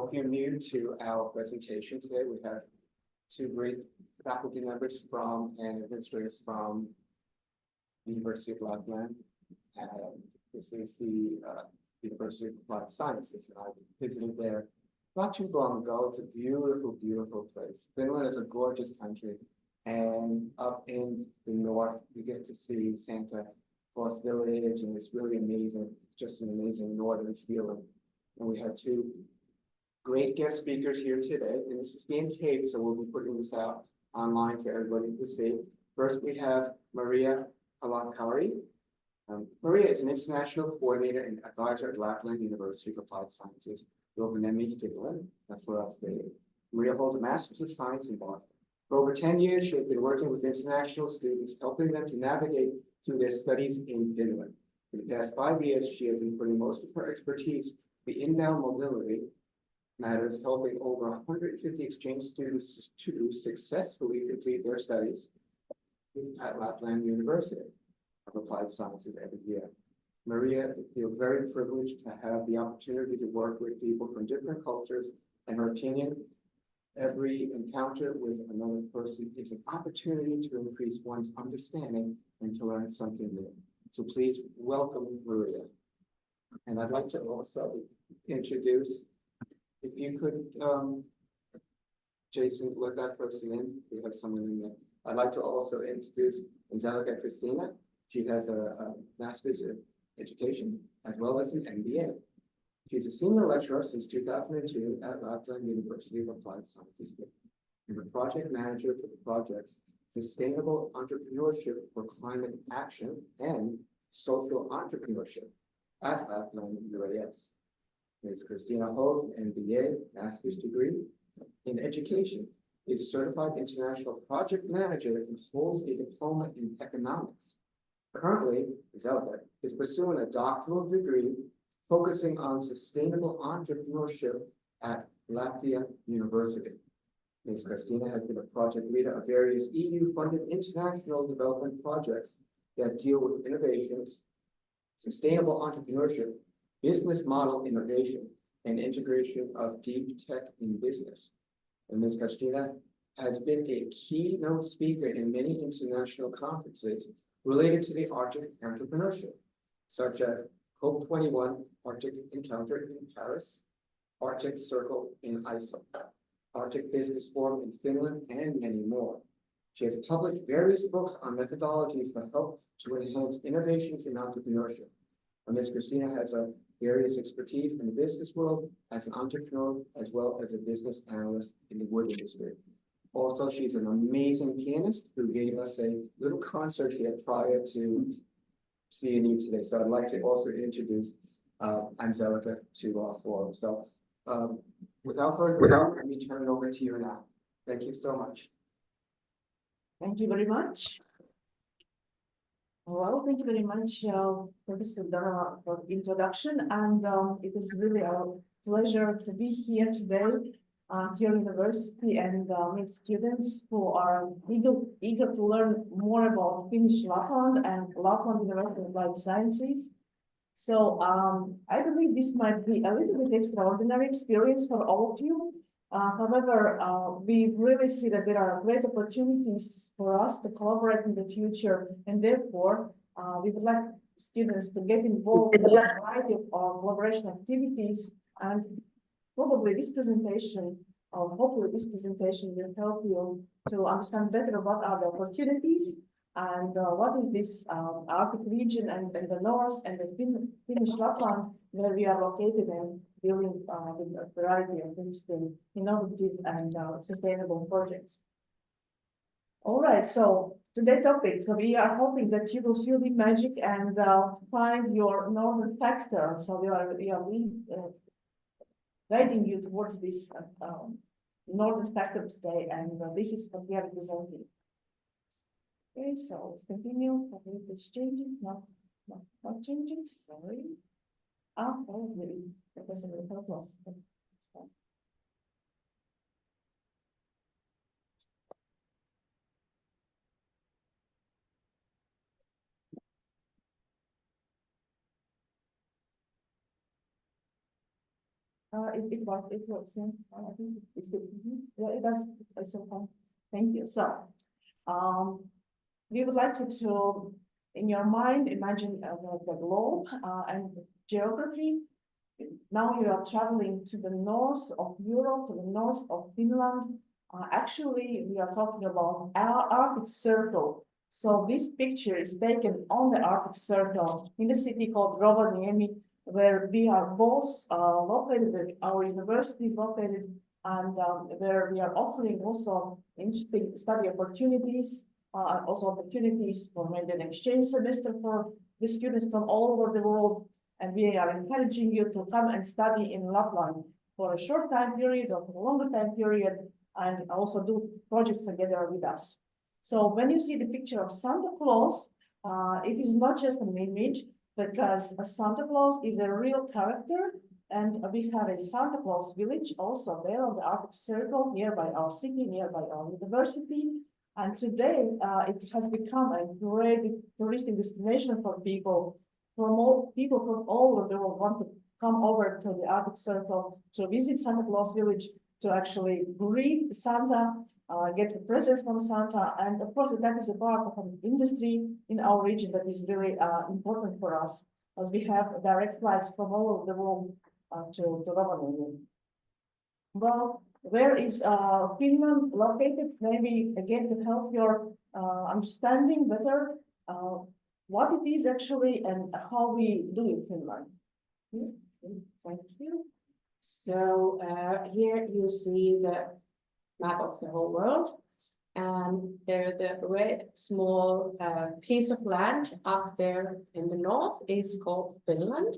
So if you're new to our presentation today, we have two great faculty members from and administrators from the University of Lapland. This is the University of Applied Sciences, and I visited there not too long ago. It's a beautiful, beautiful place. Finland is a gorgeous country, and up in the north, you get to see Santa Claus Village, and it's really amazing, just an amazing northern feeling. And we have two great guest speakers here today, and this is being taped, so we'll be putting this out online for everybody to see. First, we have Maria Alakari. Maria is an international coordinator and advisor at Lapland University of Applied Sciences, Rovaniemi, Finland. That's where I stayed. Maria holds a Master's of Science in Boston. For over 10 years, she has been working with international students, helping them to navigate through their studies in Finland. For the past 5 years, she has been putting most of her expertise the inbound mobility matters, helping over 150 exchange students to successfully complete their studies at Lapland University of Applied Sciences every year. Maria feels very privileged to have the opportunity to work with people from different cultures, and her opinion, every encounter with another person is an opportunity to increase one's understanding and to learn something new. So please welcome Maria. And I'd like to also introduce, if you could, Jason, let that person in. We have someone in there. I'd like to also introduce Angelica Christina. She has a Master's of Education as well as an MBA. She's a senior lecturer since 2002 at Lapland University of Applied Sciences and a project manager for the projects Sustainable Entrepreneurship for Climate Action and Social Entrepreneurship at Lapland UAS. Ms. Christina holds an MBA, master's degree in education, is certified international project manager, and holds a diploma in economics. Currently, Angelica is pursuing a doctoral degree focusing on sustainable entrepreneurship at Lapland University. Ms. Christina has been a project leader of various EU-funded international development projects that deal with innovations, sustainable entrepreneurship, business model innovation, and integration of deep tech in business. And Ms. Christina has been a keynote speaker in many international conferences related to the Arctic entrepreneurship, such as COP21 Arctic Encounter in Paris, Arctic Circle in Iceland, Arctic Business Forum in Finland, and many more. She has published various books on methodologies that help to enhance innovations in entrepreneurship. And Ms. Christina has a various expertise in the business world as an entrepreneur, as well as a business analyst in the wood industry. Also, she's an amazing pianist who gave us a little concert here prior to seeing you today. So I'd like to also introduce Angelica to our forum. So without further ado, let me turn it over to you now. Thank you so much. Thank you very much. Well, thank you very much, Professor Dara, for the introduction. And it is really a pleasure to be here today at your university and meet students who are eager to learn more about Finnish Lapland and Lapland University of Applied Sciences. So I believe this might be a little bit extraordinary experience for all of you. However, we really see that there are great opportunities for us to collaborate in the future, and therefore we would like students to get involved in a variety of collaboration activities. And probably this presentation, or hopefully this presentation, will help you to understand better what are the opportunities and what is this Arctic region and the north and the Finnish Lapland, where we are located and dealing with a variety of interesting, innovative and sustainable projects. All right, so today's topic, we are hoping that you will feel the magic and find your northern factor. So we are guiding you towards this northern factor today, and this is what we are presenting. Okay, so let's continue. It's changing, not changing. Sorry. Probably Professor will help us. it works, yeah. I think it's good. Yeah, it does, it's okay. Thank you. So, we would like you to, in your mind, imagine the globe and geography. Now you are traveling to the north of Europe, to the north of Finland. Actually, we are talking about our Arctic Circle. So this picture is taken on the Arctic Circle in the city called Rovaniemi, where we are both located, our university is located, and where we are offering also interesting study opportunities, also opportunities for maybe an exchange semester for the students from all over the world. And we are encouraging you to come and study in Lapland for a short time period or for a longer time period, and also do projects together with us. So when you see the picture of Santa Claus, it is not just an image, because a Santa Claus is a real character, and we have a Santa Claus village also there on the Arctic Circle, nearby our city, nearby our university. And today it has become a great touristic destination for people. People from all over the world want to come over to the Arctic Circle to visit Santa Claus village, to actually greet Santa, get presents from Santa. And of course, that is a part of an industry in our region that is really important for us, as we have direct flights from all over the world to Rovaniemi. Well, where is Finland located? Maybe again to help your understanding better what it is actually and how we do in Finland. Thank you. So here you see the map of the whole world, and there the red small piece of land up there in the north is called Finland.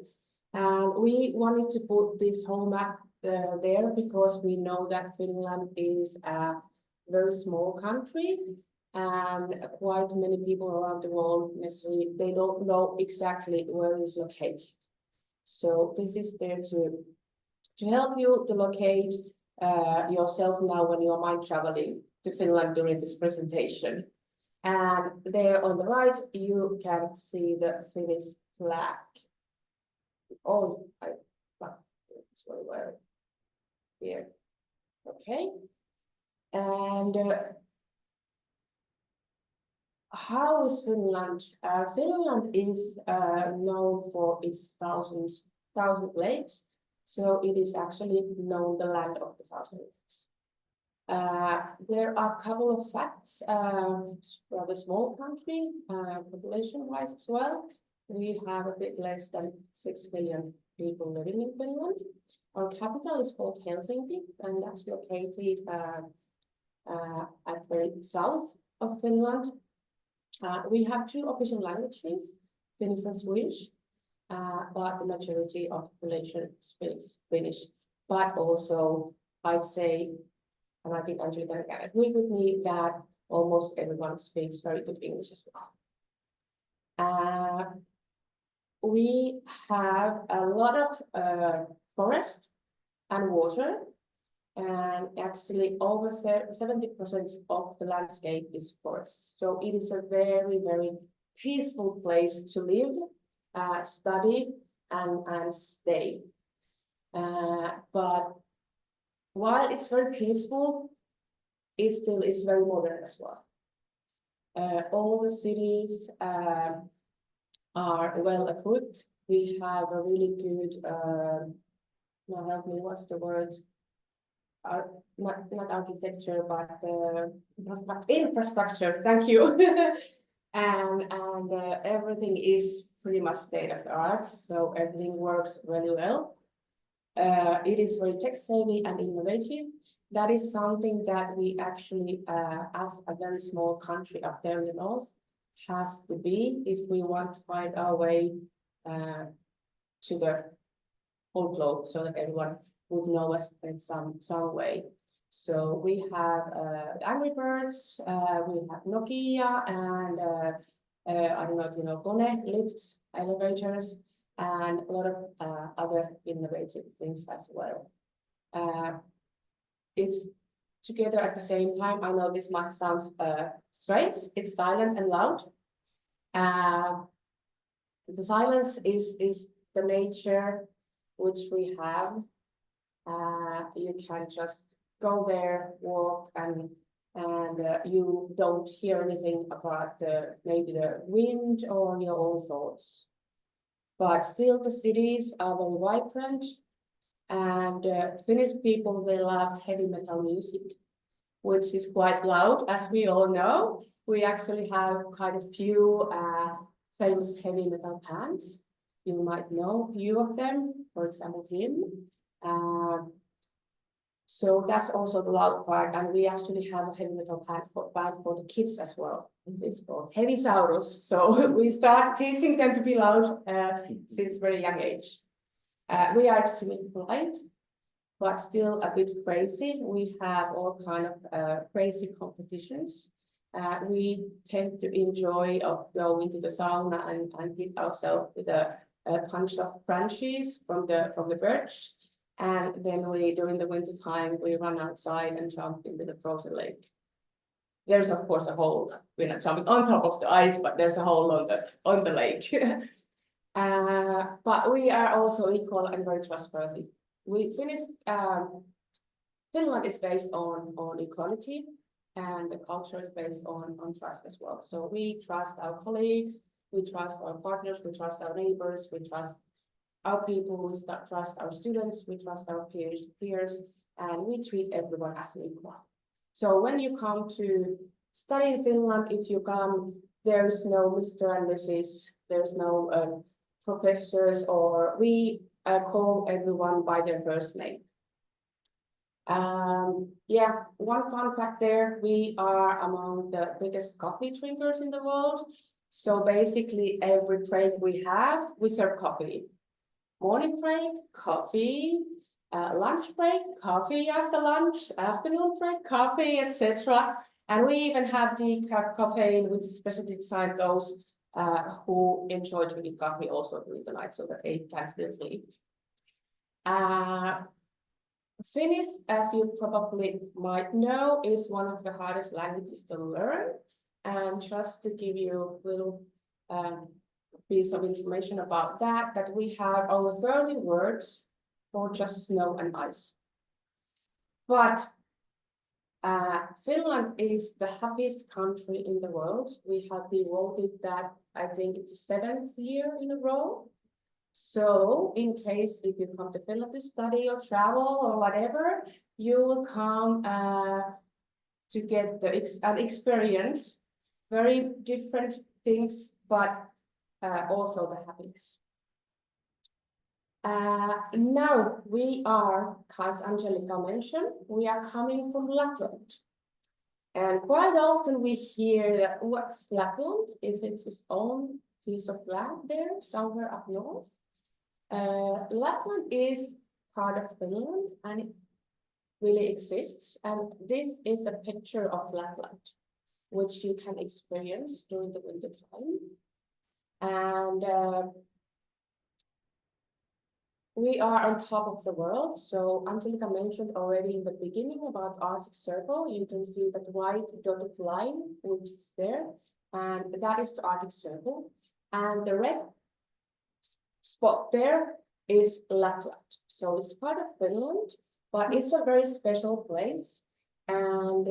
And we wanted to put this whole map there because we know that Finland is a very small country, and quite many people around the world necessarily they don't know exactly where it's located. So this is there to help you to locate yourself now when you are mind traveling to Finland during this presentation. And there on the right you can see the Finnish flag. Oh, it's very well here. Okay, and how is Finland? Finland is known for its thousand lakes, so it is actually known the land of the thousand lakes. There are a couple of facts. Rather small country, population-wise as well. We have a bit less than 6 million people living in Finland. Our capital is called Helsinki, and that's located at the south of Finland. We have two official languages, Finnish and Swedish, but the majority of the population speaks Finnish. But also, I'd say, and I think Angelica can agree with me, that almost everyone speaks very good English as well. We have a lot of forest and water, and actually over 70% of the landscape is forest. So it is a very, very peaceful place to live, study, and stay. But while it's very peaceful, it still is very modern as well. All the cities are well equipped. We have a really good, now help me, what's the word? Not architecture, but infrastructure. Thank you. and everything is pretty much state of the art, so everything works really well. It is very tech savvy and innovative. That is something that we actually, as a very small country up there in the north, has to be if we want to find our way to the whole globe, so that everyone would know us in some way. So we have Angry Birds, we have Nokia, and I don't know if you know Kone, lifts, elevators, and a lot of other innovative things as well. It's together at the same time. I know this might sound strange. It's silent and loud. The silence is the nature which we have You can just go there, walk, and you don't hear anything about maybe the wind or your own thoughts. But still, the cities are very vibrant, and Finnish people, they love heavy metal music, which is quite loud, as we all know. We actually have quite a few famous heavy metal bands. You might know a few of them, for example, him. So that's also the loud part, and we actually have a heavy metal band for the kids as well. It's called Heavy Saurus. So we start teaching them to be loud since very young age. We are extremely polite, but still a bit crazy. We have all kind of crazy competitions. We tend to enjoy of going to the sauna and hit ourselves with a bunch of branches from the birch. And then we, during the winter time, we run outside and jump into the frozen lake. There's of course a hole. We're not jumping on top of the ice, but there's a hole on the lake. But we are also equal and very trustworthy. Finland is based on equality, and the culture is based on trust as well. So we trust our colleagues, we trust our partners, we trust our neighbors, we trust our people, we trust our students, we trust our peers, and we treat everyone as an equal. So when you come to study in Finland, if you come, there is no Mr. and Mrs., there's no professors, or we call everyone by their first name. Yeah, one fun fact there, we are among the biggest coffee drinkers in the world. So basically every break we have, we serve coffee. Morning break, coffee, lunch break, coffee after lunch, afternoon break, coffee, etc. And we even have decaf caffeine, which is specially designed those who enjoy drinking coffee also during the night, so that they can still sleep. Finnish, as you probably might know, is one of the hardest languages to learn. And just to give you a little piece of information about that we have over 30 words for just snow and ice. But Finland is the happiest country in the world. We have been voted that, I think it's the 7th year in a row. So in case if you come to Finland to study or travel or whatever, you will come to get an experience, very different things, but also the happiness. Now we are, as Angelica mentioned, we are coming from Lapland. And quite often we hear that what's Lapland? Is it its own piece of land there, somewhere up north? Lapland is part of Finland and it really exists. And this is a picture of Lapland, which you can experience during the winter time. And we are on top of the world. So Angelica mentioned already in the beginning about Arctic Circle. You can see that white dotted line, which is there, and that is the Arctic Circle. And the red spot there is Lapland. So it's part of Finland, but it's a very special place. And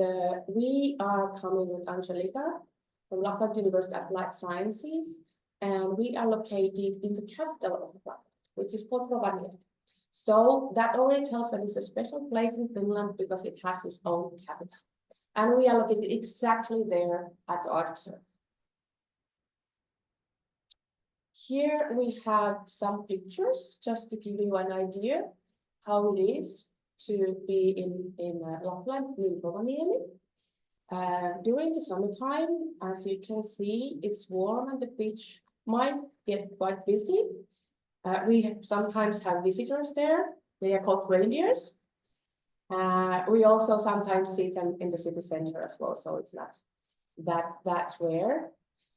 we are coming with Angelica from Lapland University Applied Sciences, and we are located in the capital of Lapland, which is Rovaniemi. So that already tells that it's a special place in Finland because it has its own capital. And we are located exactly there at the Arctic Circle. Here we have some pictures just to give you an idea how it is to be in Lapland, in Rovaniemi. During the summertime, as you can see, it's warm and the beach might get quite busy. We sometimes have visitors there. They are called reindeers. We also sometimes see them in the city center as well, so it's not that rare.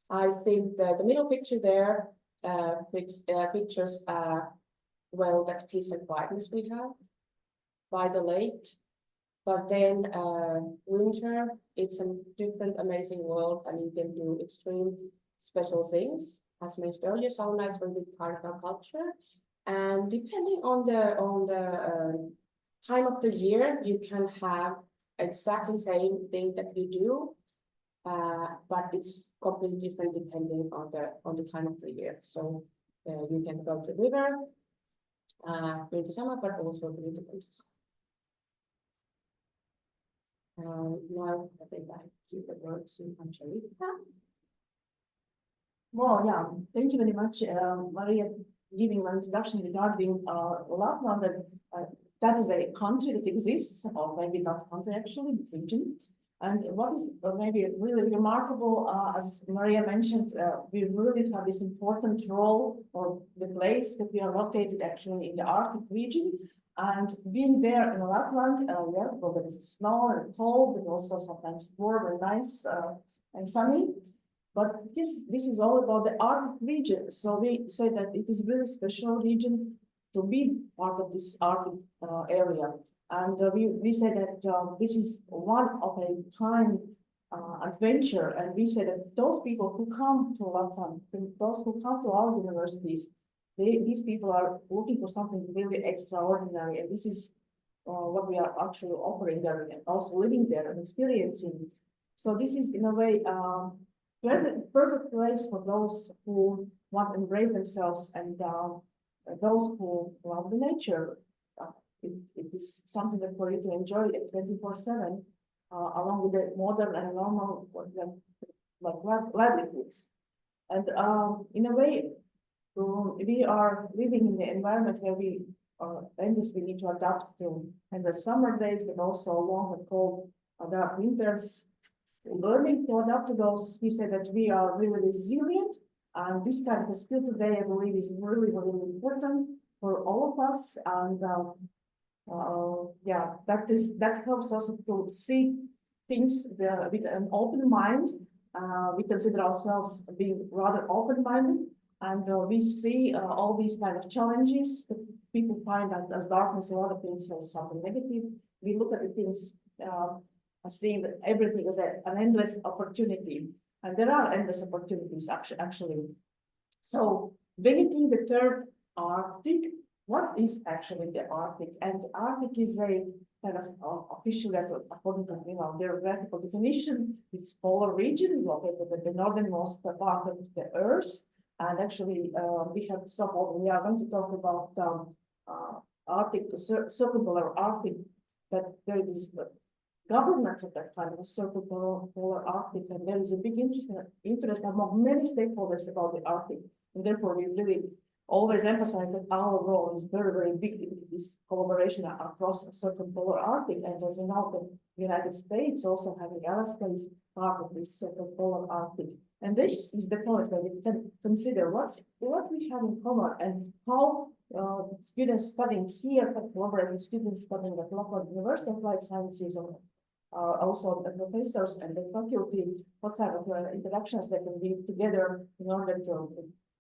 I think the middle picture there pictures well that peace and quietness we have by the lake. But then winter, it's a different amazing world, and you can do extreme special things. As mentioned earlier, sauna is a big part of our culture, and depending on the time of the year, you can have exactly same thing that we do. But it's completely different depending on the time of the year. So you can go to river in the summer, but also in the winter time. Now I think I give the word to Angelica. Well, yeah, thank you very much, Maria, giving an introduction regarding Lapland. That is a country that exists, or maybe not a country actually, the region. And what is maybe really remarkable, as Maria mentioned, we really have this important role, or the place that we are located actually in the Arctic region. And being there in Lapland, yeah, well, there is snow and cold, but also sometimes warm and nice and sunny. But this is all about the Arctic region. So we say that it is really special region to be part of this Arctic area. And we say that this is one of a kind adventure. And we say that those people who come to Lapland, those who come to our universities, these people are looking for something really extraordinary. And this is what we are actually offering there and also living there and experiencing. So this is in a way perfect place for those who want to embrace themselves and those who love the nature. It is something that for you to enjoy at 24/7, along with the modern and normal like livelihoods. And in a way, we are living in the environment where we endlessly need to adapt to, and the summer days, but also long and cold dark winters. Learning to adapt to those, we say that we are really resilient, and this kind of a skill today, I believe, is really, really important for all of us. And yeah, that helps us to see things with an open mind. We consider ourselves being rather open-minded, and we see all these kind of challenges that people find as darkness or other things as something negative. We look at the things seeing that everything is an endless opportunity, and there are endless opportunities actually. So when you think the term Arctic, what is actually the Arctic? And the Arctic is a kind of official, according to their graphical definition, it's polar region located at the northernmost part of the Earth. And actually, we are going to talk about Arctic, circumpolar Arctic, that there is governance of that kind of a circumpolar Arctic, and there is a big interest among many stakeholders about the Arctic, and therefore we really always emphasize that our role is very, very big in this collaboration across circumpolar Arctic. And as you know, the United States also having Alaska is part of this circumpolar Arctic. And this is the point where we can consider what we have in common and how students studying here can collaborate with students studying at Lapland University of Applied Sciences, or also the professors and the faculty, what kind of interactions they can be together in order to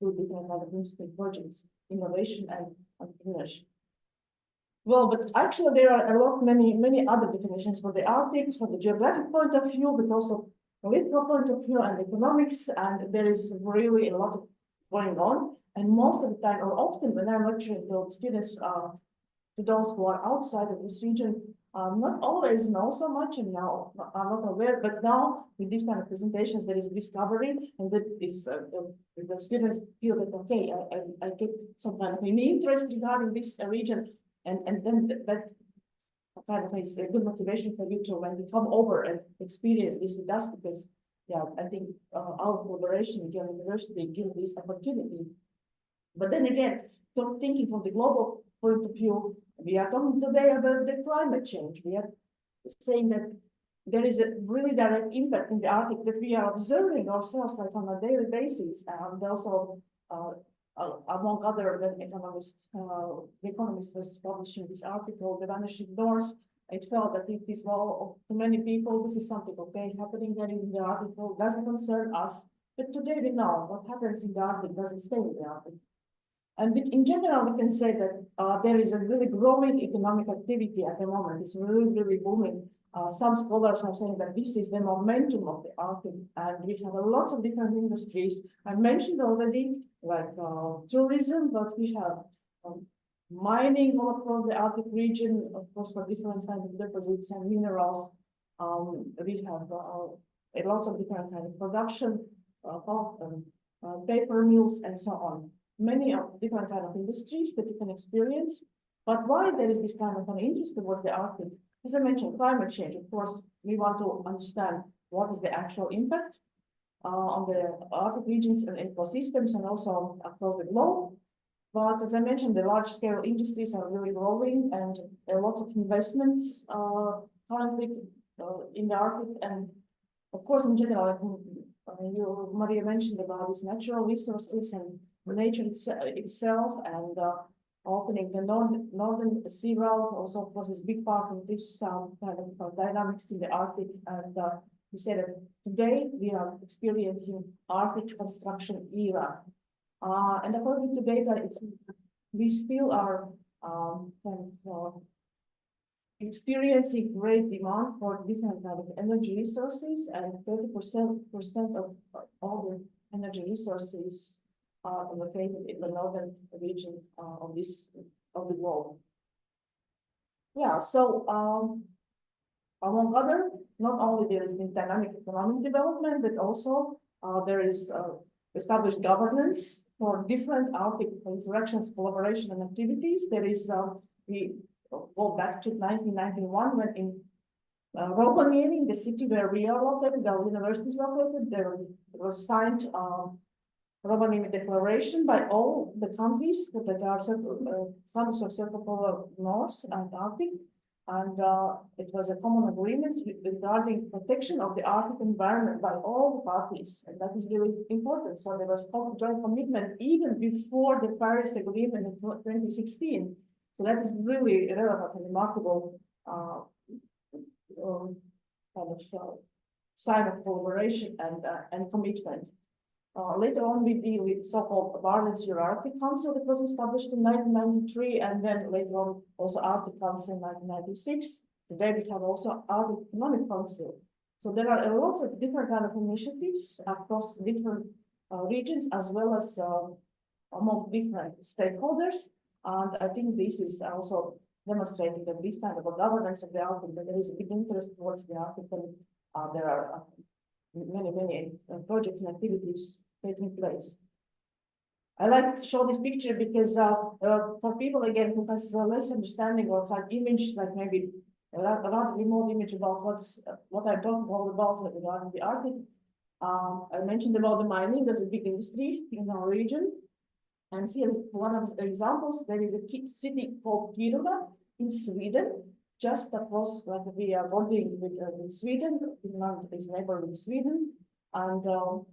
do different kind of interesting projects, innovation and entrepreneurship. Well, but actually there are many other definitions for the Arctic, from the geographic point of view, but also political point of view and economics, and there is really a lot of going on. And most of the time, or often when I'm lecturing to students, to those who are outside of this region, not always know so much, and now are not aware, but now with these kind of presentations, there is a discovery, and that is the students feel that, okay, I get some kind of an interest regarding this region, and then that kind of is a good motivation for you to, when you come over and experience this with us, because yeah, I think our collaboration here at the university gives this opportunity. But then again, thinking from the global point of view, we are talking today about the climate change. We are saying that there is a really direct impact in the Arctic that we are observing ourselves like on a daily basis, and also among other economists, the Economist was publishing this article, The Vanishing North. It felt that it is to many people, this is something okay happening there in the article, doesn't concern us. But today we know what happens in the Arctic doesn't stay in the Arctic. And in general, we can say that there is a really growing economic activity at the moment. It's really, really booming. Some scholars are saying that this is the momentum of the Arctic, and we have a lot of different industries. I mentioned already, like tourism, but we have mining all across the Arctic region, of course, for different kinds of deposits and minerals. We have lots of different kinds of production, pulp and paper mills and so on. Many of different kinds of industries that you can experience. But why there is this kind of an interest towards the Arctic? As I mentioned, climate change, of course, we want to understand what is the actual impact on the Arctic regions and ecosystems and also across the globe. But as I mentioned, the large-scale industries are really growing and lots of investments currently in the Arctic. And of course, in general, Maria mentioned about these natural resources and nature itself and opening the northern sea route also, of course, is a big part of this kind of dynamics in the Arctic. And we say that today we are experiencing Arctic construction era. And according to data, we still are kind of experiencing great demand for different kind of energy resources, and 30% of all the energy resources are located in the northern region of the globe. Yeah, so among other, not only there is the dynamic economic development, but also there is established governance for different Arctic interactions, collaboration, and activities. There is we go back to 1991 when in Rovaniemi, the city where we are located, our university is located, there was signed Rovaniemi Declaration by all the countries that are countries of Circle Polar North and Arctic, and it was a common agreement regarding protection of the Arctic environment by all the parties, and that is really important. So there was joint commitment even before the Paris Agreement in 2016. So that is really relevant and remarkable kind of sign of collaboration and commitment. Later on, we deal with so-called Barents Arctic Council that was established in 1993, and then later on also Arctic Council in 1996. Today we have also Arctic Economic Council. So there are lots of different kind of initiatives across different regions as well as among different stakeholders. And I think this is also demonstrating that this kind of a governance of the Arctic, that there is a big interest towards the Arctic, and there are many projects and activities taking place. I like to show this picture because for people again who has less understanding or have image, like maybe a rather remote image about what I'm talking about regarding the Arctic. I mentioned about the mining. There's a big industry in our region, and here's one of the examples. There is a city called Kiruna in Sweden, just across, like we are bordering with Sweden. Finland is neighboring Sweden, and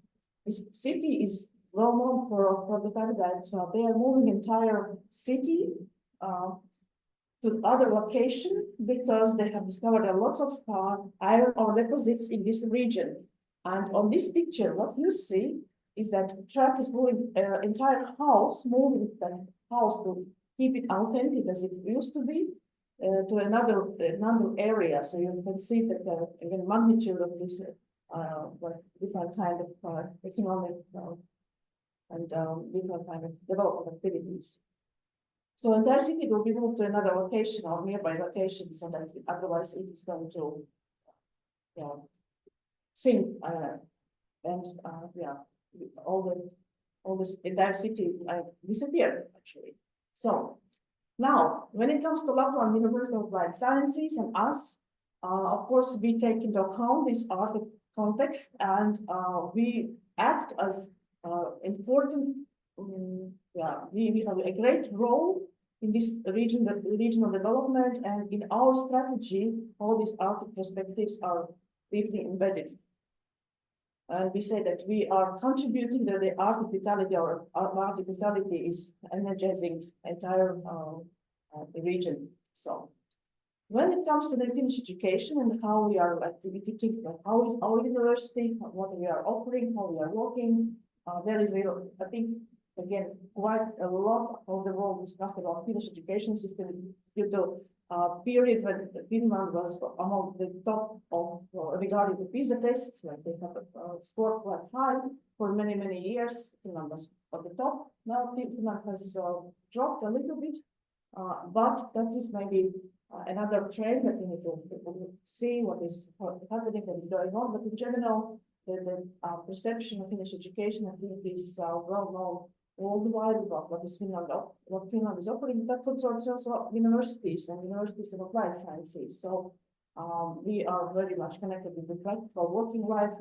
this city is well known for the fact that they are moving entire city to other location because they have discovered a lot of iron ore deposits in this region. And on this picture, what you see is that truck is moving entire house, moving that house to keep it authentic as it used to be to another area. So you can see that the magnitude of this different kind of economic and different kind of development activities. So entire city will be moved to another location or nearby location, so that otherwise it is going to sink and all this entire city disappear actually. So now, when it comes to Lapland University of Applied Sciences and us, of course, we take into account this Arctic context, and we act as important. We have a great role in this regional development, and in our strategy, all these Arctic perspectives are deeply embedded. And we say that we are contributing to the Arctic vitality, or Arctic vitality is energizing entire region. So when it comes to the Finnish education and how we are activating, how is our university, what we are offering, how we are working, there is, I think, again, quite a lot of the world discussed about Finnish education system due to period when Finland was among the top of regarding the PISA tests, like they have scored quite high for many years. Finland was at the top. Now Finland has dropped a little bit But that is maybe another trend that we need to see what is happening, what is going on. But in general, the perception of Finnish education, I think, is well known worldwide about what Finland is offering. That concerns also universities and universities of applied sciences. So we are very much connected with the practical working life.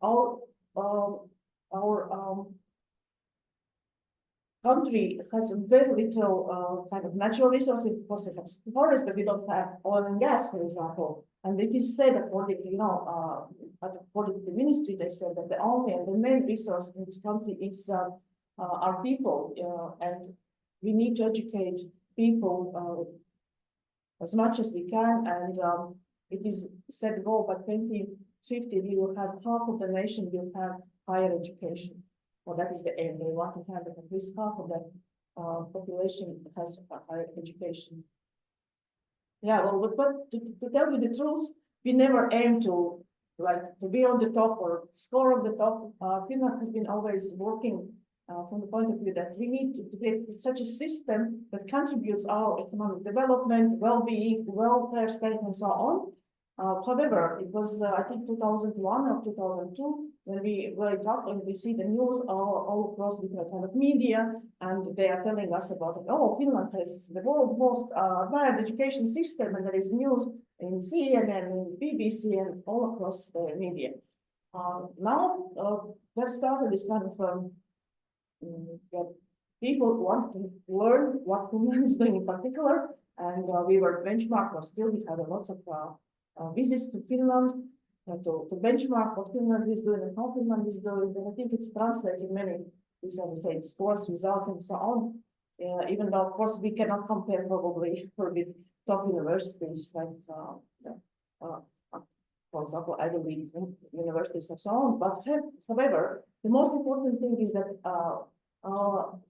Our country has very little kind of natural resources. Of course, we have forests, but we don't have oil and gas, for example. And it is said, according to the ministry, they said that the only and the main resource in this country is our people, and we need to educate people as much as we can. And it is said goal by 2050 we will have half of the nation will have higher education. Well, that is the aim. They want to have at least half of the population has higher education. Yeah, well, but to tell you the truth, we never aim to be on the top or score on the top. Finland has been always working from the point of view that we need to create such a system that contributes our economic development, well-being, welfare state, and so on. However, it was, I think, 2001 or 2002, when we wake up and we see the news all across different kind of media, and they are telling us about, oh, Finland has the world's most admired education system, and there is news in CNN, in BBC, and all across the media. Now, that started this kind of that people want to learn what Finland is doing in particular, and we were benchmarked, or still we had lots of visits to Finland to benchmark what Finland is doing and how Finland is doing. And I think it's translating many, as I say, scores, results, and so on. Even though, of course, we cannot compare probably with top universities like, for example, Ivy League universities and so on. But however, the most important thing is that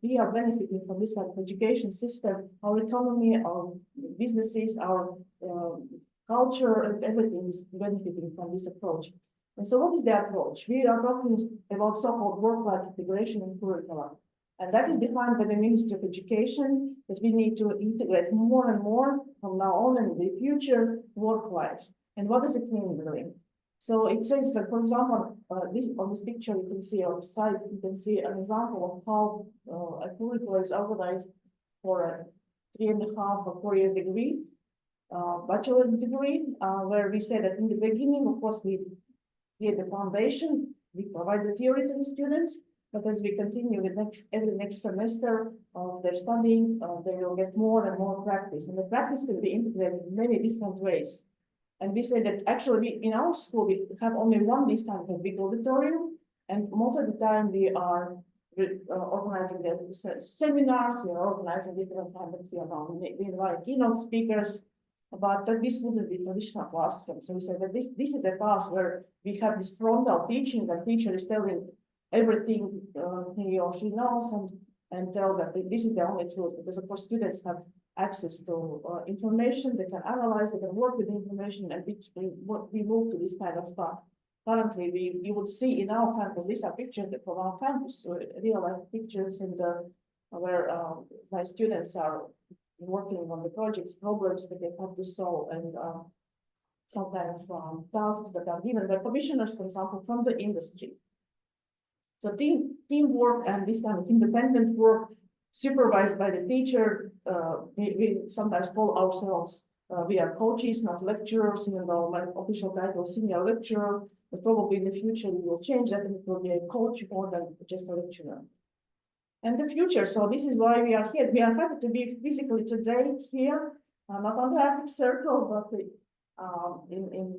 we are benefiting from this kind of education system. Our economy, our businesses, our culture, and everything is benefiting from this approach. And so what is the approach? We are talking about so-called work-life integration in curricula. And that is defined by the Ministry of Education, that we need to integrate more and more from now on and in the future work-life. And what does it mean really? So it says that, for example, on this picture, you can see on the side, you can see an example of how a curriculum is organized for a 3.5 or 4 years degree. Bachelor degree, where we say that in the beginning, of course, we get the foundation, we provide the theory to the students, but as we continue with every next semester of their studying, they will get more and more practice, and the practice can be integrated in many different ways. And we say that actually in our school, we have only one this kind of a big auditorium, and most of the time we are organizing the seminars, we are organizing different kinds of, we invite keynote speakers, but this wouldn't be traditional classroom. So we said that this is a class where we have this frontal teaching, the teacher is telling everything he or she knows, and tells that this is the only truth, because of course students have access to information, they can analyze, they can work with the information, and we move to this kind of currently you would see in our campus, these are pictures from our campus, real life pictures, and where my students are working on the projects, problems that they have to solve, and some kind of tasks that are given by commissioners, for example, from the industry. So teamwork and this kind of independent work supervised by the teacher, we sometimes call ourselves, we are coaches, not lecturers, even though my official title is senior lecturer, but probably in the future we will change that and it will be a coach more than just a lecturer. And the future, so this is why we are here. We are happy to be physically today here, not on the Arctic Circle, but in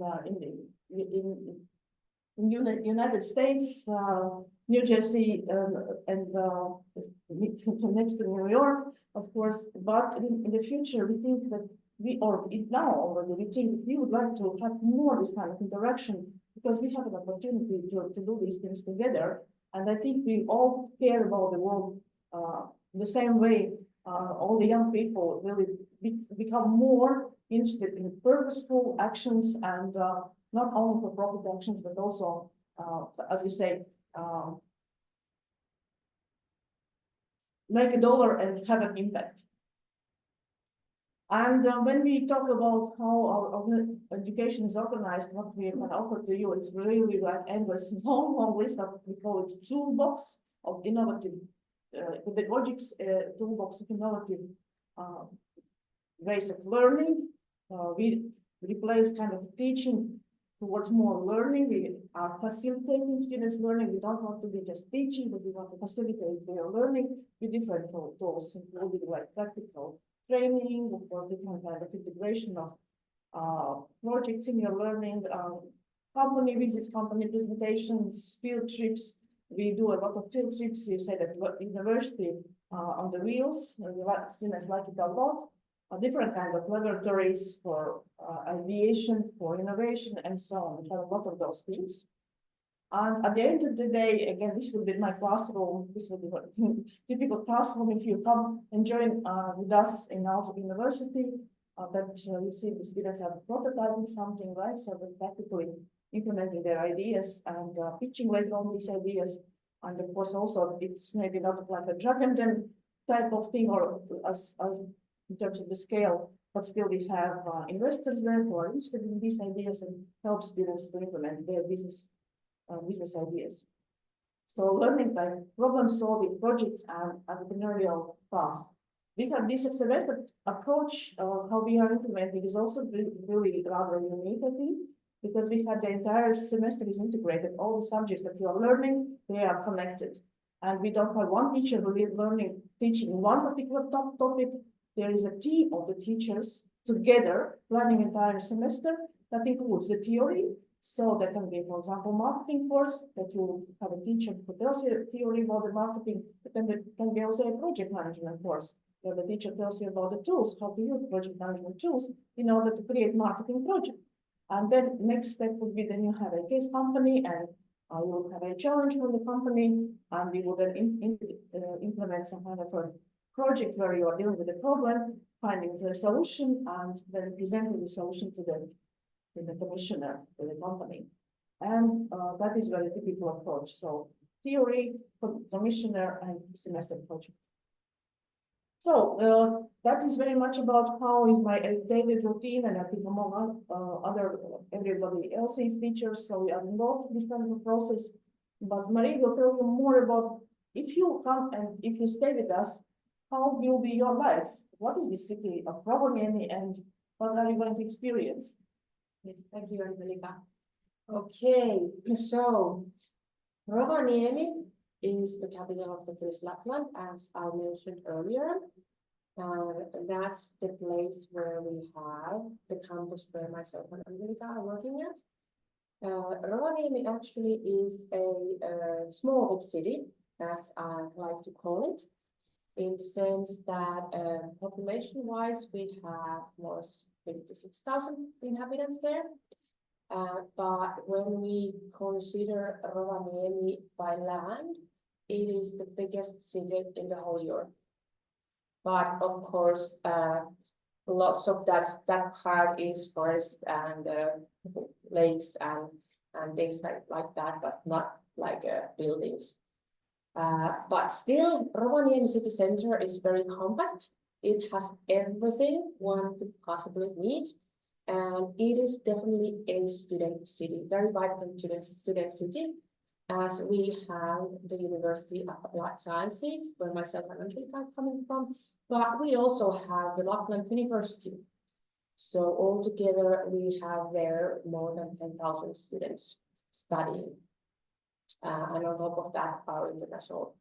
United States, New Jersey, and next to New York, of course. But in the future, we think that now already, we think that we would like to have more this kind of interaction, because we have an opportunity to do these things together. And I think we all care about the world the same way. All the young people really become more interested in purposeful actions, and not only for profit actions, but also, as you say, make a dollar and have an impact. And when we talk about how our education is organized, what we can offer to you, it's really like endless, long list of, we call it toolbox of innovative, pedagogics, toolbox of innovative ways of learning. We replace kind of teaching towards more learning. We are facilitating students' learning. We don't want to be just teaching, but we want to facilitate their learning with different tools, including like practical training, of course, different kind of integration of projects in your learning, company visits, company presentations, field trips. We do a lot of field trips. You said at university on the wheels. Students like it a lot. Different kind of laboratories for aviation, for innovation, and so on. We have a lot of those things. And at the end of the day, again, this would be my classroom. This would be a typical classroom. If you come and join with us in our university, that you see the students are prototyping something, right? So they're practically implementing their ideas and pitching later on these ideas. And of course, also it's maybe not like a drag and then type of thing, or as in terms of the scale, but still we have investors there who are interested in these ideas and help students to implement their business ideas. So learning by problem solving projects and entrepreneurial paths. We have this semester approach of how we are implementing is also really rather unique, I think, because we had the entire semester is integrated. All the subjects that you are learning, they are connected. And we don't have one teacher teaching one particular topic. There is a team of the teachers together planning entire semester that includes the theory. So there can be, for example, marketing course that you have a teacher who tells you a theory about the marketing, but then there can be also a project management course where the teacher tells you about the tools, how to use project management tools in order to create marketing project. And then next step would be then you have a case company and you will have a challenge from the company, and we will then implement some kind of a project where you are dealing with the problem, finding the solution, and then presenting the solution to the commissioner, to the company. And that is very typical approach. So theory, commissioner, and semester project. So that is very much about how is my daily routine, and I think among other everybody else's teachers. So we are involved in this kind of a process. But Marie will tell you more about if you come and if you stay with us, how will be your life? What is the city of Rovaniemi and what are you going to experience? Yes, thank you, Angelika. Okay, so Rovaniemi is the capital of the Finnish Lapland, as I mentioned earlier. That's the place where we have the campus where myself and Angelika are working at. Rovaniemi actually is a small city, as I like to call it, in the sense that population-wise we have was 56,000 inhabitants there. But when we consider Rovaniemi by land, it is the biggest city in the whole Europe. But of course, lots of that part is forest and lakes and things like that, but not like buildings. But still, Rovaniemi city center is very compact. It has everything one could possibly need. And it is definitely a student city, very vibrant student city, as we have the University of Applied Sciences, where myself and Angelika are coming from, but we also have the Lapland University. So altogether, we have there more than 10,000 students studying. And on top of that, our international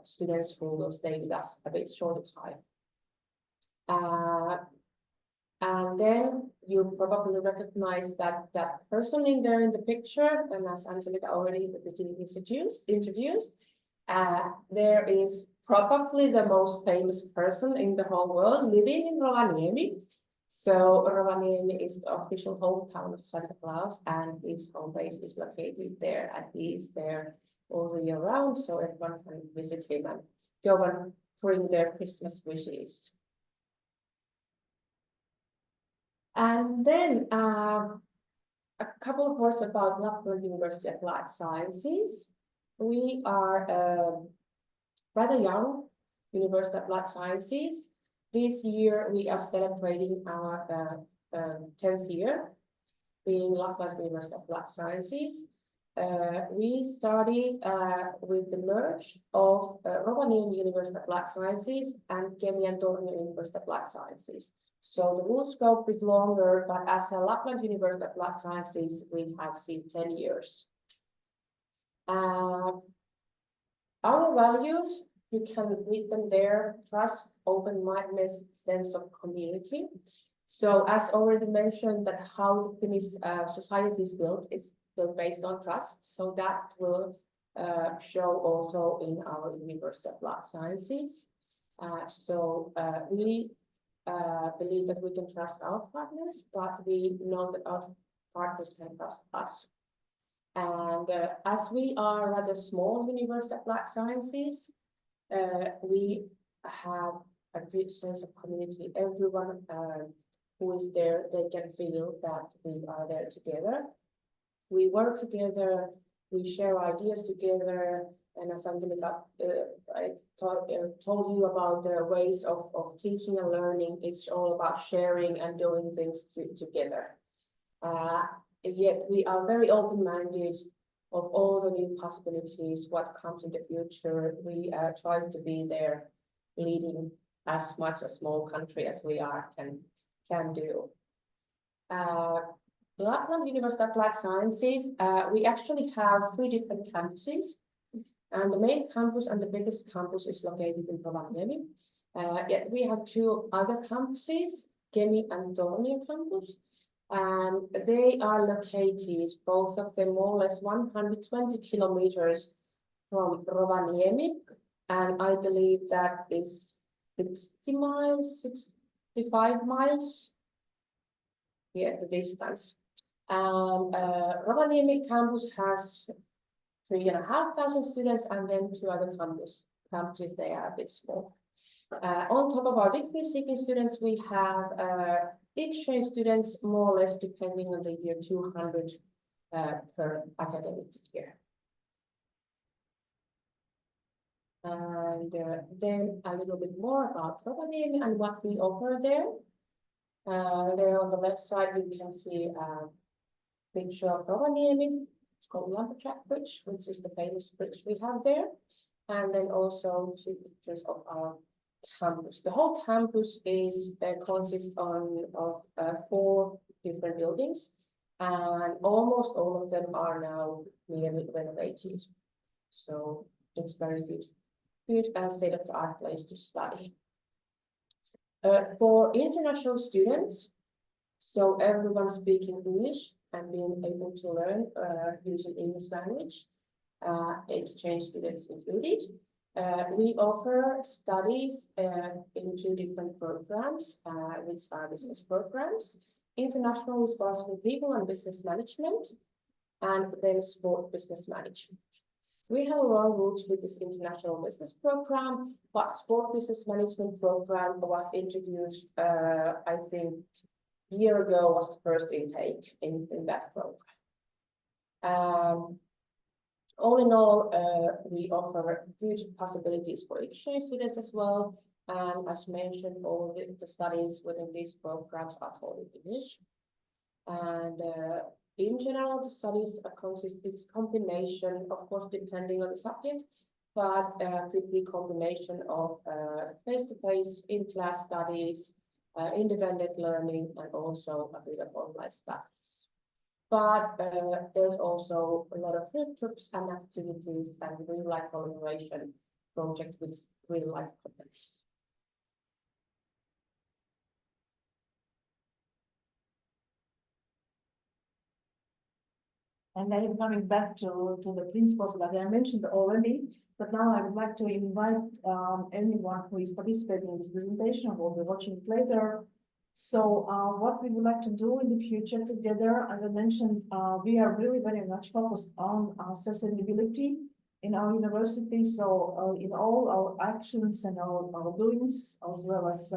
students who will stay with us a bit shorter time. And then you probably recognize that person in there in the picture, and as Angelika already in the beginning introduced, there is probably the most famous person in the whole world living in Rovaniemi. So Rovaniemi is the official hometown of Santa Claus, and his home base is located there, and he is there all the year round, so everyone can visit him and go and bring their Christmas wishes. And then a couple of words about Lapland University Applied Sciences. We are rather young University of Applied Sciences. This year, we are celebrating our 10th year, being Lapland University of Life Sciences. We started with the merge of Rovaniemi University of Life Sciences and Kemi and Tornio University of Life Sciences. So the root scope is longer, but as a Lapland University of Life Sciences, we have seen 10 years. Our values, you can read them there: trust, open-mindedness, sense of community. So as already mentioned, that how the Finnish society is built, it's built based on trust. So that will show also in our University of Life Sciences. We believe that we can trust our partners, but we know that our partners can trust us. And as we are a rather small University of Life Sciences, we have a good sense of community. Everyone who is there, they can feel that we are there together. We work together, we share ideas together, and as Angelika told you about the ways of teaching and learning, it's all about sharing and doing things together. Yet we are very open-minded of all the new possibilities, what comes in the future. We try to be there leading as much a small country as we are can do. Lapland University of Life Sciences, we actually have 3 different campuses, and the main campus and the biggest campus is located in Rovaniemi. Yet we have 2 other campuses, Kemi and Tornio campus, and they are located, both of them more or less 120 kilometers from Rovaniemi, and I believe that is 60 miles, 65 miles, yeah, the distance. And Rovaniemi campus has 3,500 students, and then 2 other campuses, they are a bit small. On top of our degree-seeking students, we have exchange students, more or less depending on the year, 200 per academic year. And then a little bit more about Rovaniemi and what we offer there. There on the left side, you can see a picture of Rovaniemi. It's called Lumberjack Bridge, which is the famous bridge we have there. And then also 2 pictures of our campus. The whole campus consists of 4 different buildings, and almost all of them are now nearly renovated. So it's very good and state-of-the-art place to study. For international students, so everyone speaking English and being able to learn using English language, exchange students included. We offer studies in 2 different programs, which are business programs: International Responsible People and Business Management, and then Sport Business Management. We have a long roots with this international business program, but Sport Business Management program was introduced, I think, a year ago was the first intake in that program. All in all, we offer good possibilities for exchange students as well. And as mentioned, all the studies within these programs are taught in English. And in general, the studies it's combination, of course, depending on the subject, but could be combination of face-to-face, in-class studies, independent learning, and also a bit of online studies. But there's also a lot of field trips and activities and real-life collaboration projects with real-life companies. And I'm coming back to the principles that I mentioned already, but now I would like to invite anyone who is participating in this presentation or will be watching it later. So what we would like to do in the future together, as I mentioned, we are really very much focused on sustainability in our university. So in all our actions and our doings, as well as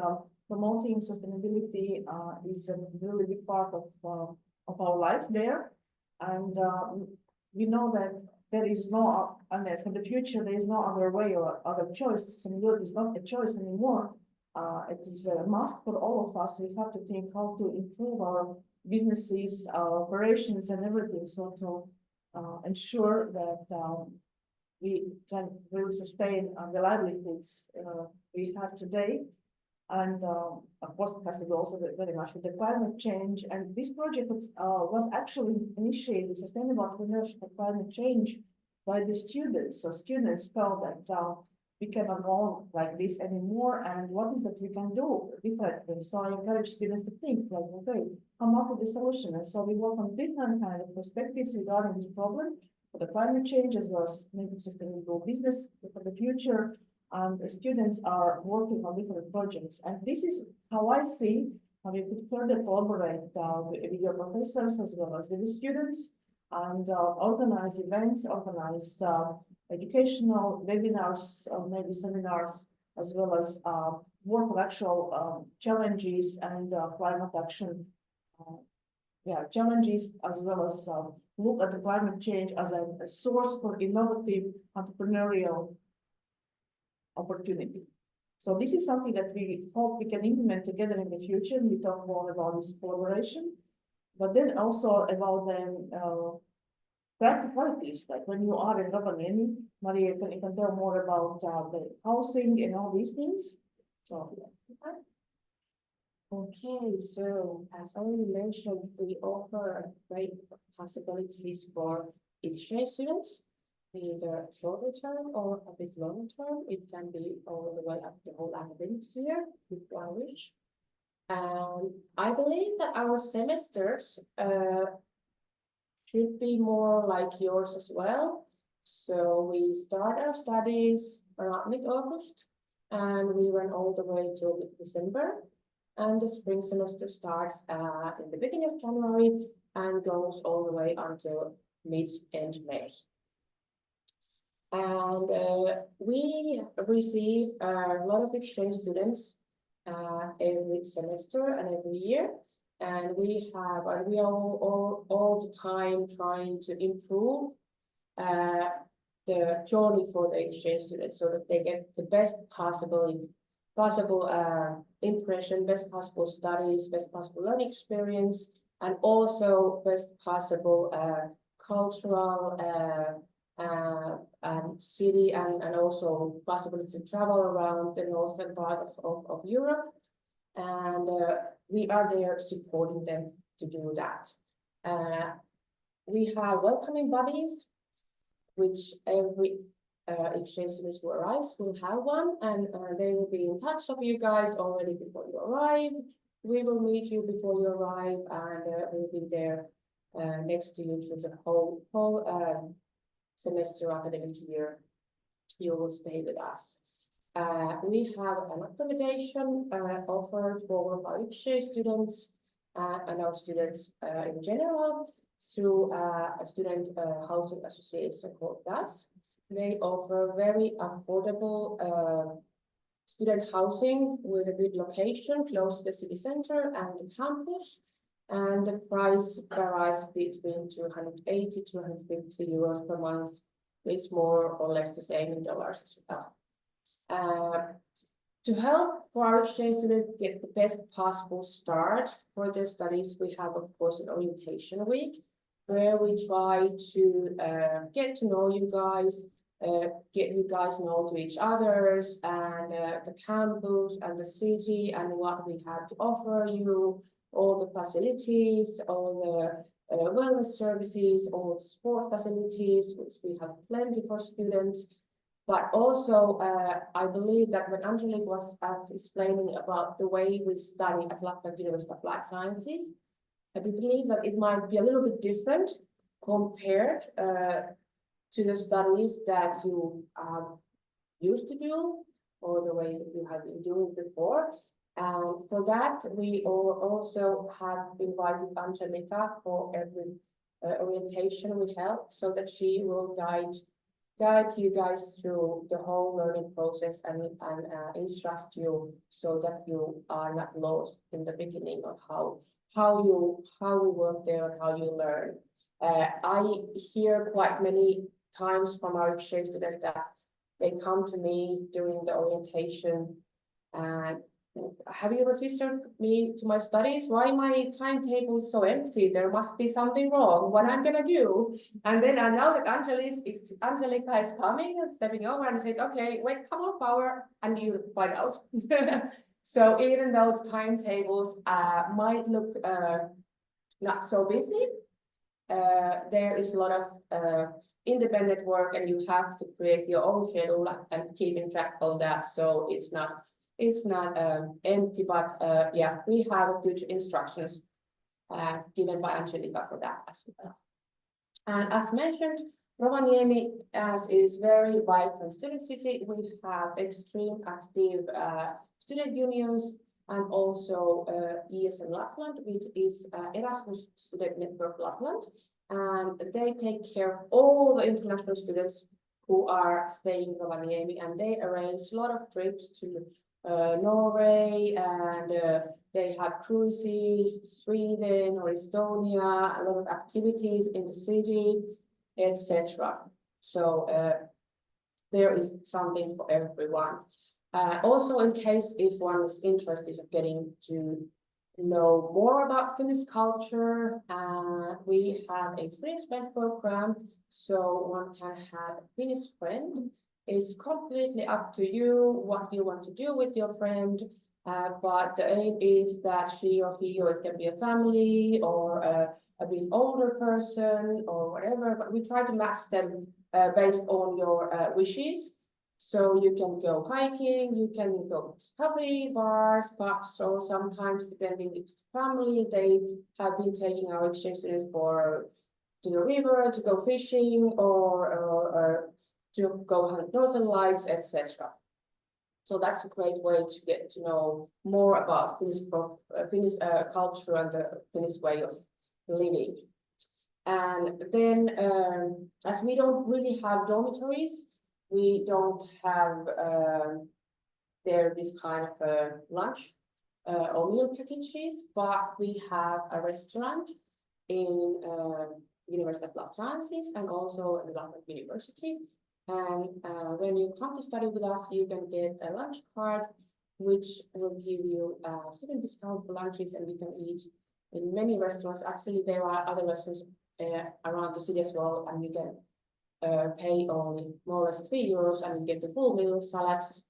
promoting sustainability is a really big part of our life there. And we know that there is for the future, there is no other way or other choice. Sustainability is not a choice anymore. it is a must for all of us. We have to think how to improve our businesses, our operations and everything, so to ensure that we can really sustain the livelihoods we have today. And of course, it has to do also very much with the climate change. And this project was actually initiated, Sustainable Entrepreneurship for Climate Change, by the students. So students felt that we cannot go on like this anymore, and what is that we can do differently? So I encourage students to think like, okay, come up with the solution. And so we work on different kind of perspectives regarding this problem for the climate change, as well as maybe sustainable business for the future. And the students are working on different projects. And this is how I see how we could further collaborate with your professors as well as with the students, and organize events, organize educational webinars or maybe seminars, as well as work on actual challenges and climate action challenges, as well as look at the climate change as a source for innovative entrepreneurial opportunity. So this is something that we hope we can implement together in the future. We talk more about this collaboration, but then also about the practicalities, like when you are in Rovaniemi. Maria, you can tell more about the housing and all these things. So Okay, so as already mentioned, we offer great possibilities for exchange students, either shorter term or a bit longer term. It can be all the way up the whole academic year if one wish. I believe that our semesters should be more like yours as well. So we start our studies around mid-August, and we run all the way till mid-December. And the spring semester starts in the beginning of January and goes all the way until mid-end May. And we receive a lot of exchange students every semester and every year. And we are all the time trying to improve the journey for the exchange students, so that they get the best possible impression, best possible studies, best possible learning experience, and also best possible cultural and city and also possibility to travel around the northern part of Europe. And we are there supporting them to do that. We have welcoming bodies, which every exchange students who arrives will have one, and they will be in touch with you guys already before you arrive. We will meet you before you arrive, and we'll be there next to you through the whole semester academic year. You will stay with us. We have an accommodation offer for our exchange students and our students in general through a student housing association called DAS. They offer very affordable student housing with a good location close to the city center and the campus. And the price varies between 280 to 250 euros per month. It's more or less the same in dollars as well. To help for our exchange students get the best possible start for their studies, we have, of course, an orientation week where we try to get to know you guys, get you guys know to each others and the campus and the city and what we have to offer you, all the facilities, all the wellness services, all the sport facilities, which we have plenty for students. But also, I believe that when Angelique was explaining about the way we study at Lapland University of Life Sciences, I believe that it might be a little bit different compared to the studies that you used to do, or the way that you have been doing before. And for that, we also have invited Angelica for every orientation we held, so that she will guide you guys through the whole learning process and instruct you so that you are not lost in the beginning of how we work there and how you learn. I hear quite many times from our exchange students that they come to me during the orientation and have you registered me to my studies? Why my timetable is so empty? There must be something wrong. What I'm gonna do? And then I know that Angelica is coming and stepping over and said, okay, wait a couple of hours and you find out. So even though the timetables might look not so busy, there is a lot of independent work and you have to create your own schedule and keeping track of that. So it's not empty, but yeah, we have good instructions given by Angelica for that as well. And as mentioned, Rovaniemi, as is very vibrant student city, we have extreme active student unions and also ESN Lapland, which is Erasmus Student Network Lapland. And they take care of all the international students who are staying in Rovaniemi, and they arrange a lot of trips to Norway, and they have cruises, Sweden or Estonia, a lot of activities in the city, etc. So there is something for everyone. Also, in case if one is interested in getting to know more about Finnish culture, we have a Finnish friend program, so one can have a Finnish friend. It's completely up to you what you want to do with your friend, but the aim is that she or he, or it can be a family or a bit older person or whatever, but we try to match them based on your wishes. So you can go hiking, you can go to coffee, bars, pubs, or sometimes depending if it's family, they have been taking our exchange students to the river, to go fishing, or to go hunt northern lights, etc. So that's a great way to get to know more about Finnish culture and the Finnish way of living. And then, as we don't really have dormitories, we don't have there this kind of lunch or meal packages, but we have a restaurant in University of Life Sciences and also in the Lapland University. And when you come to study with us, you can get a lunch card, which will give you a student discount for lunches, and you can eat in many restaurants. Actually, there are other restaurants around the city as well, and you can pay only more or less €3 and you get the full meal, salads,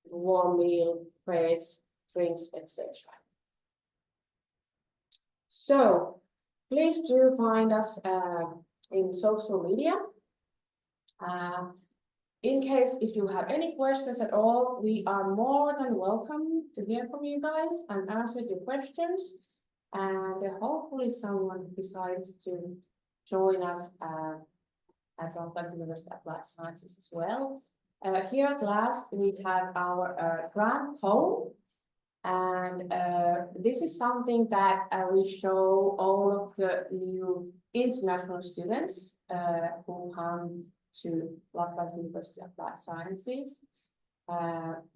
warm meal, breads, drinks, etc. So please do find us in social media. In case if you have any questions at all, we are more than welcome to hear from you guys and answer your questions. And hopefully someone decides to join us at Lapland University of Life Sciences as well. Here at last, we have our grand home. And this is something that we show all of the new international students who come to Lapland University of Life Sciences.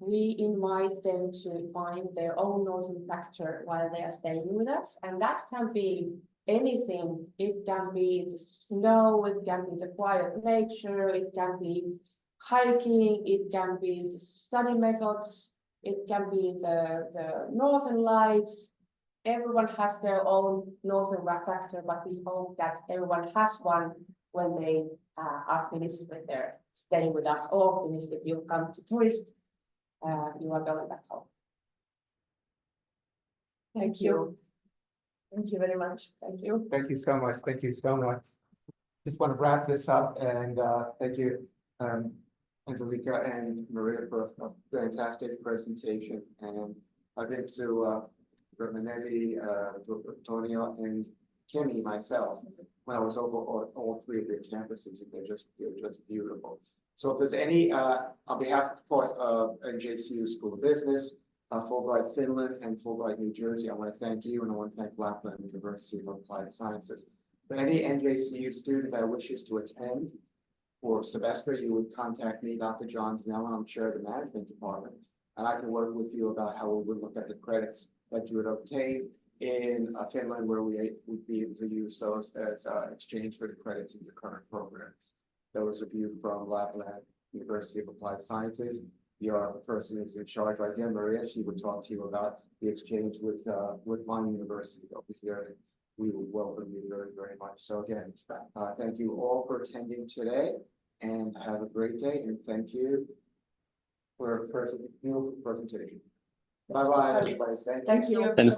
We invite them to find their own northern factor while they are staying with us, and that can be anything. It can be the snow, it can be the quiet nature, it can be hiking, it can be the study methods, it can be the northern lights. Everyone has their own northern factor, but we hope that everyone has one when they are finished with their stay with us, or finished if you come to tourist, you are going back home. Thank you. Thank you very much. Thank you. Thank you so much. Thank you so much. Just want to wrap this up and thank you, Angelica and Maria, for a fantastic presentation. And I've been to Rovaniemi, Antonio, and Kemi myself when I was over all three of their campuses, and they're just beautiful. So if there's any, on behalf, of course, of NJCU School of Business, Fulbright Finland, and Fulbright New Jersey, I want to thank you, and I want to thank Lapland University of Applied Sciences. For any NJCU student that wishes to attend for semester, you would contact me, Dr. John Zanella. I'm chair of the management department, and I can work with you about how we would look at the credits that you would obtain in Finland, where we would be able to use those as exchange for the credits in your current program. Those of you from Lapland University of Applied Sciences, Your person is in charge right here, Maria. She would talk to you about the exchange with my university over here. We will welcome you very, very much. So again, thank you all for attending today and have a great day. And thank you for a beautiful presentation. Bye-bye, everybody. Thank you. Thanks.